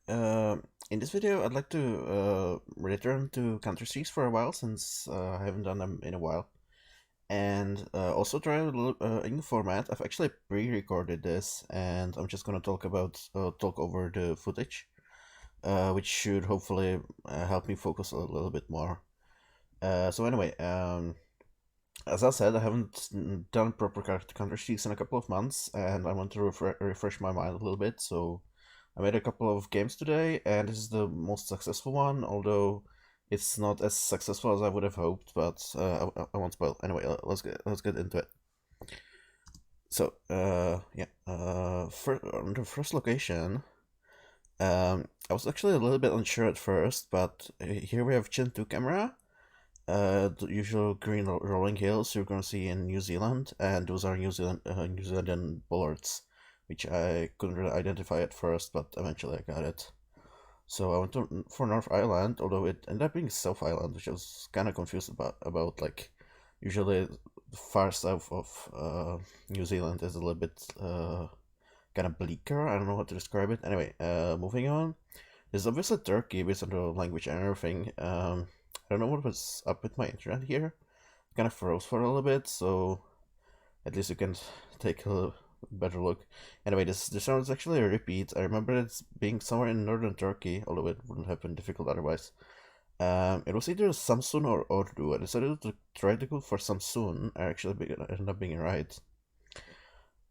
In this video, I'd like to return to Counter Strikes for a while since I haven't done them in a while, and also try a little new format. I've actually pre-recorded this, and I'm just gonna talk over the footage, which should hopefully help me focus a little bit more. So anyway, as I said, I haven't done proper Counter Strikes in a couple of months, and I want to refresh my mind a little bit. So I made a couple of games today, and this is the most successful one, although it's not as successful as I would have hoped. But I won't spoil. Anyway, let's get into it. So yeah, on the first location, I was actually a little bit unsure at first, but here we have Gen 2 camera. The usual green rolling hills you're gonna see in New Zealand, and those are New Zealand bollards, which I couldn't really identify at first, but eventually I got it. So I went for North Island, although it ended up being South Island, which I was kind of confused about. Like, usually the far south of New Zealand is a little bit kind of bleaker. I don't know how to describe it. Anyway, moving on. There's obviously Turkey based on the language and everything. I don't know what was up with my internet here. It kind of froze for a little bit, so at least you can take a better look. Anyway, this sound is actually a repeat. I remember it being somewhere in northern Turkey, although it wouldn't have been difficult otherwise. It was either Samsun or Ordu. I decided to try to go for Samsun. I actually ended up being right.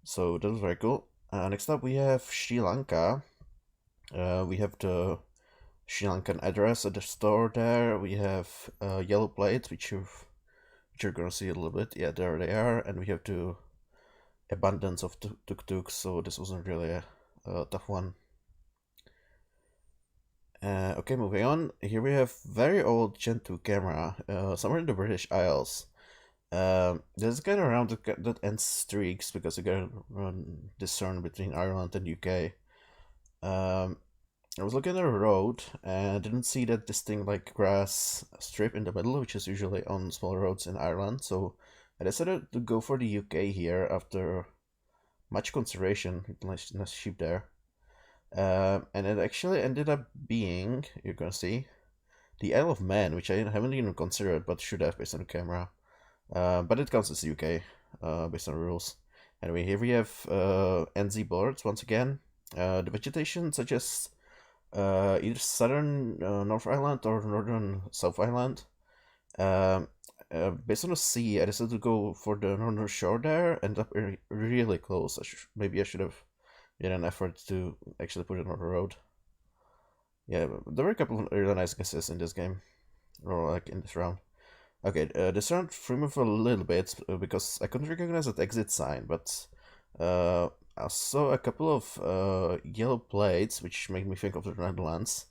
So that was very cool. Next up, we have Sri Lanka. We have the Sri Lankan address at the store there. We have yellow plates, which you're gonna see a little bit. Yeah, there they are, and we have the abundance of tuk-tuks, so this wasn't really a tough one. Okay, moving on. Here we have very old Gen 2 camera, somewhere in the British Isles. There's a guy around that ends streaks because you gotta discern between Ireland and UK. I was looking at a road and I didn't see that distinct like grass strip in the middle, which is usually on small roads in Ireland. So I decided to go for the UK here after much consideration. Nice sheep there, and it actually ended up being, you're gonna see, the Isle of Man, which I haven't even considered, but should have based on the camera. But it counts as UK based on the rules. Anyway, here we have NZ boards once again. The vegetation suggests either southern North Island or northern South Island. Based on the sea, I decided to go for the northern shore there. Ended up really close. Maybe I should have made an effort to actually put it on the road. Yeah, there were a couple of really nice guesses in this game, or like in this round. Okay, this round threw me for a little bit because I couldn't recognize that exit sign, but I saw a couple of yellow plates, which made me think of the Netherlands,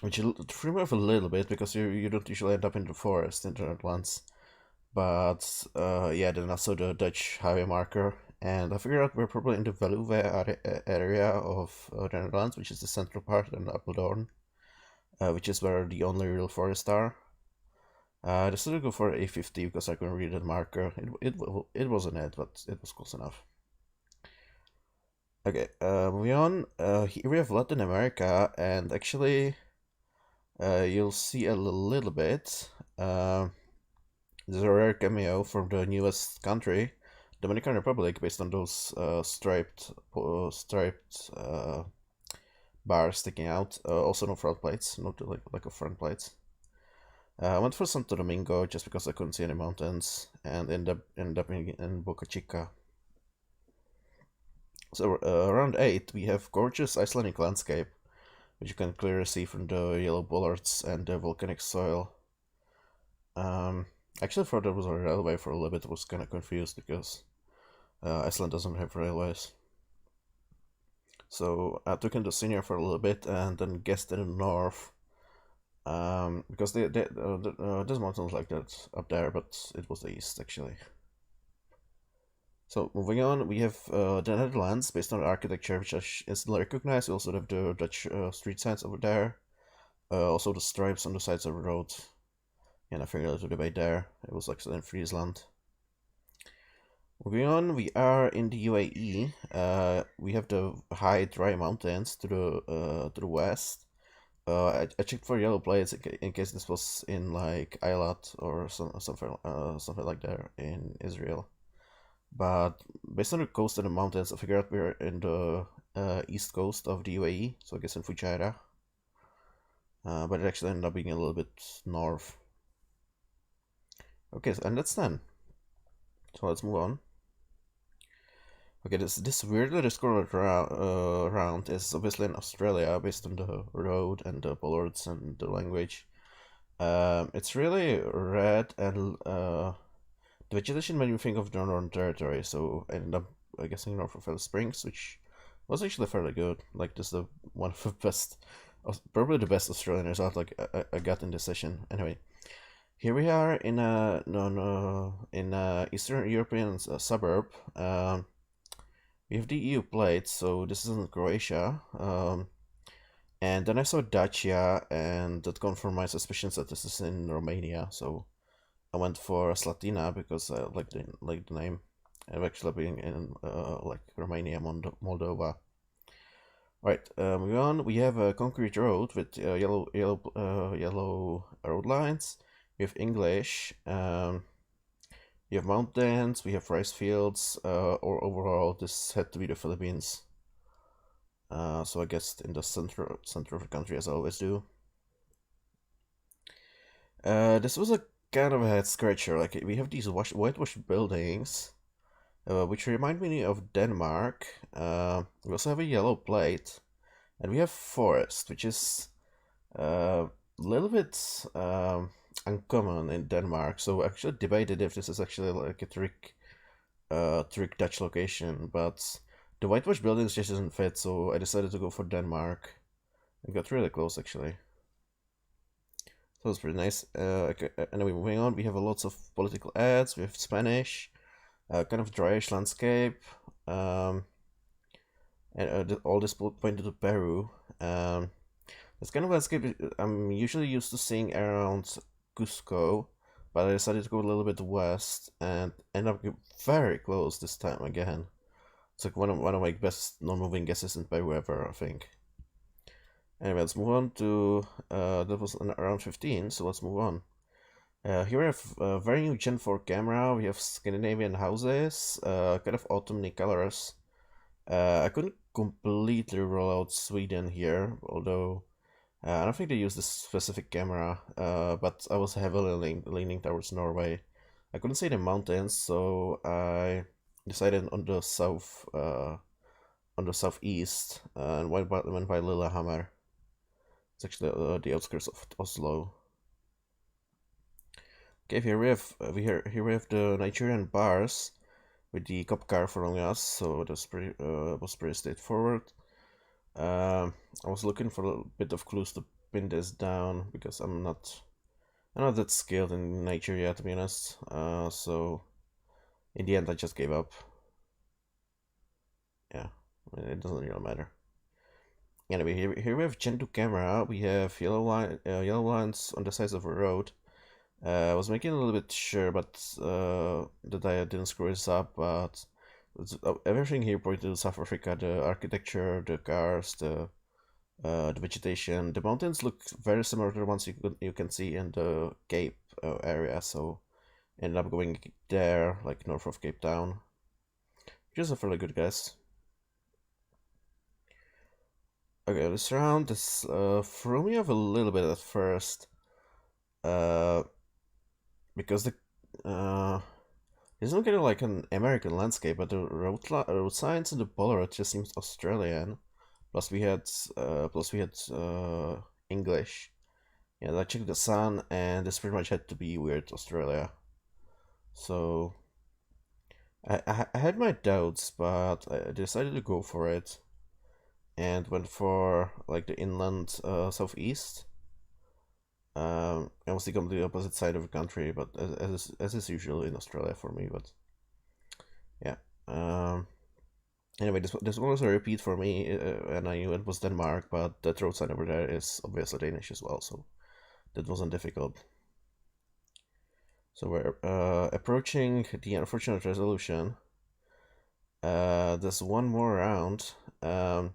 which threw me off a little bit because you don't usually end up in the forest in the Netherlands. But yeah, then I saw the Dutch highway marker, and I figured out we're probably in the Veluwe area of the Netherlands, which is the central part, and Apeldoorn, which is where the only real forests are. I decided to go for A50 because I couldn't read the marker. It wasn't it, but it was close enough. Okay, moving on. Here we have Latin America, and actually, you'll see a little bit. There's a rare cameo from the newest country, Dominican Republic, based on those striped bars sticking out. Also no front plates, not like a front plates. I went for Santo Domingo just because I couldn't see any mountains, and ended up in Boca Chica. So around 8, we have gorgeous Icelandic landscape, which you can clearly see from the yellow bollards and the volcanic soil. Actually thought there was a railway for a little bit. I was kind of confused because Iceland doesn't have railways. So I took in the senior for a little bit and then guessed in the north. Because there's mountains like that up there, but it was the east actually. So moving on, we have the Netherlands based on architecture, which I instantly recognize. We also have the Dutch street signs over there. Also the stripes on the sides of the road. And I figured out to debate there. It was like in Friesland. Moving on, we are in the UAE. We have the high dry mountains to the west. I checked for yellow plates in case this was in like Eilat or something like that in Israel. But based on the coast and the mountains, I figured out we're in the east coast of the UAE, so I guess in Fujairah. But it actually ended up being a little bit north. Okay, and that's 10. So let's move on. Okay, this weirdly discolored round is obviously in Australia based on the road and the bollards and the language. It's really red and the vegetation made me think of the Northern Territory, so I ended up guessing North of Alice Springs, which was actually fairly good. Like this is one of the best, probably the best Australian result like I got in this session. Anyway, here we are in a Eastern European suburb. We have the EU plate, so this isn't Croatia. And then I saw Dacia, and that confirmed my suspicions that this is in Romania. So I went for Slatina because I like the name. I've actually been in like Romania, Moldova. Right, moving on. We have a concrete road with yellow road lines. We have English. We have mountains. We have rice fields. Or overall, this had to be the Philippines. So I guess in the center of the country, as I always do. This was a kind of a head scratcher. Like we have these whitewashed buildings, which remind me of Denmark. We also have a yellow plate, and we have forest, which is a little bit uncommon in Denmark. So I actually debated if this is actually like a trick Dutch location, but the whitewashed buildings just doesn't fit. So I decided to go for Denmark. I got really close actually. So it's pretty nice. Anyway, moving on, we have lots of political ads. We have Spanish, kind of dryish landscape, and all this pointed to Peru. This kind of landscape I'm usually used to seeing around Cusco, but I decided to go a little bit west and end up very close this time again. It's like one of my best non-moving guesses in Peru ever, I think. Anyway, let's move on to that was around 15, so let's move on. Here we have a very new Gen 4 camera. We have Scandinavian houses, kind of autumny colors. I couldn't completely roll out Sweden here, although I don't think they use this specific camera, but I was heavily leaning towards Norway. I couldn't see the mountains, so I decided on the southeast, and went by Lillehammer. It's actually the outskirts of Oslo. Okay, here we have the Nigerian bars with the cop car following us, so that's pretty was pretty straightforward. I was looking for a bit of clues to pin this down because I'm not that skilled in Nigeria, to be honest. So in the end, I just gave up. Yeah, it doesn't really matter. Anyway, here we have Gen 2 camera. We have yellow lines on the sides of a road. I was making a little bit sure, but that I didn't screw this up. But everything here pointed to South Africa: the architecture, the cars, the vegetation. The mountains look very similar to the ones you can see in the Cape area. So ended up going there, like north of Cape Town, which is a fairly good guess. Okay, this round this threw me off a little bit at first, because it's not kind of like an American landscape, but the road signs and the bollard just seems Australian. Plus we had English. Yeah, I checked the sun, and this pretty much had to be weird Australia. So I had my doubts, but I decided to go for it, and went for like the inland southeast. I was thinking on the opposite side of the country, but as is usual in Australia for me. But yeah. Anyway, this one was a repeat for me, and I knew it was Denmark, but the road sign over there is obviously Danish as well, so that wasn't difficult. So we're approaching the unfortunate resolution. There's one more round. Um,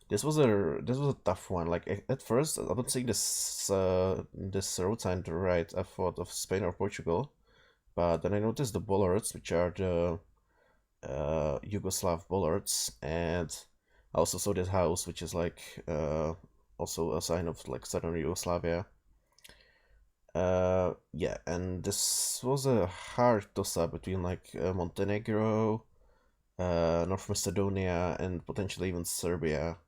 this was a tough one. Like at first, I don't think this road sign to right. I thought of Spain or Portugal, but then I noticed the bollards, which are the Yugoslav bollards, and I also saw this house, which is like also a sign of like southern Yugoslavia. Yeah, and this was a hard toss-up between like Montenegro, North Macedonia, and potentially even Serbia.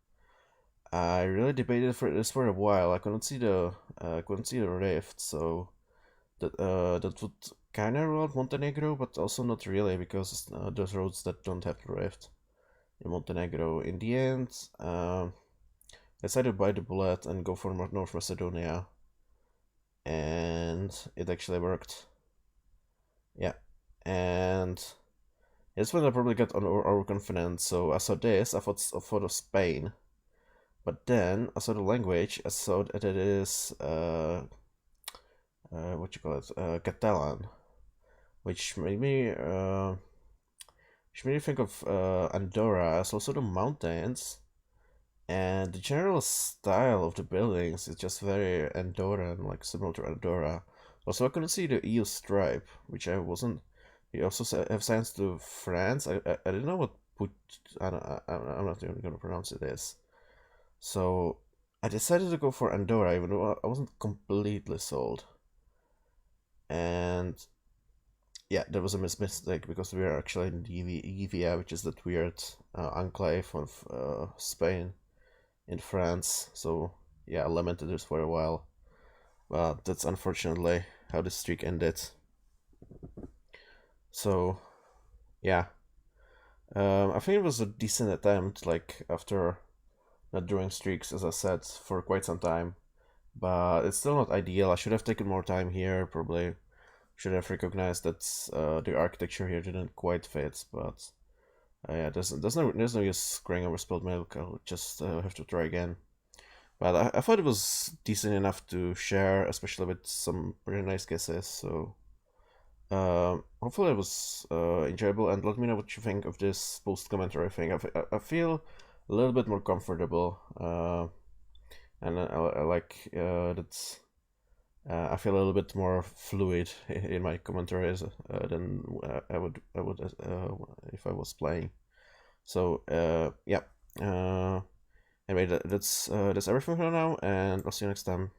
I really debated for this for a while. I couldn't see the rift, so that would kind of rule out Montenegro, but also not really because there's roads that don't have the rift in Montenegro. In the end, I decided to bite the bullet and go for North Macedonia, and it actually worked. Yeah, and this one I probably got overconfident. So I saw this, I thought of Spain, but then I saw the language. I saw that it is what you call it, Catalan, which made me think of Andorra. It's also the mountains, and the general style of the buildings is just very Andorran, like similar to Andorra. Also, I couldn't see the EU stripe, which I wasn't. You also have signs to France. I didn't know what put. I'm not even gonna pronounce it as. So I decided to go for Andorra, even though I wasn't completely sold. And yeah, there was a mistake because we are actually in Evia, which is that weird enclave of Spain in France. So yeah, I lamented this for a while, but that's unfortunately how the streak ended. So yeah, I think it was a decent attempt. Like after not drawing streaks, as I said, for quite some time, but it's still not ideal. I should have taken more time here. Probably should have recognized that the architecture here didn't quite fit. But yeah, there's no use crying over spilled milk. I'll just have to try again. But I thought it was decent enough to share, especially with some really nice guesses. So hopefully it was enjoyable, and let me know what you think of this post commentary thing. I feel a little bit more comfortable, and I like that. I feel a little bit more fluid in my commentaries than I would if I was playing. So yeah. Anyway, that's everything for now, and I'll see you next time.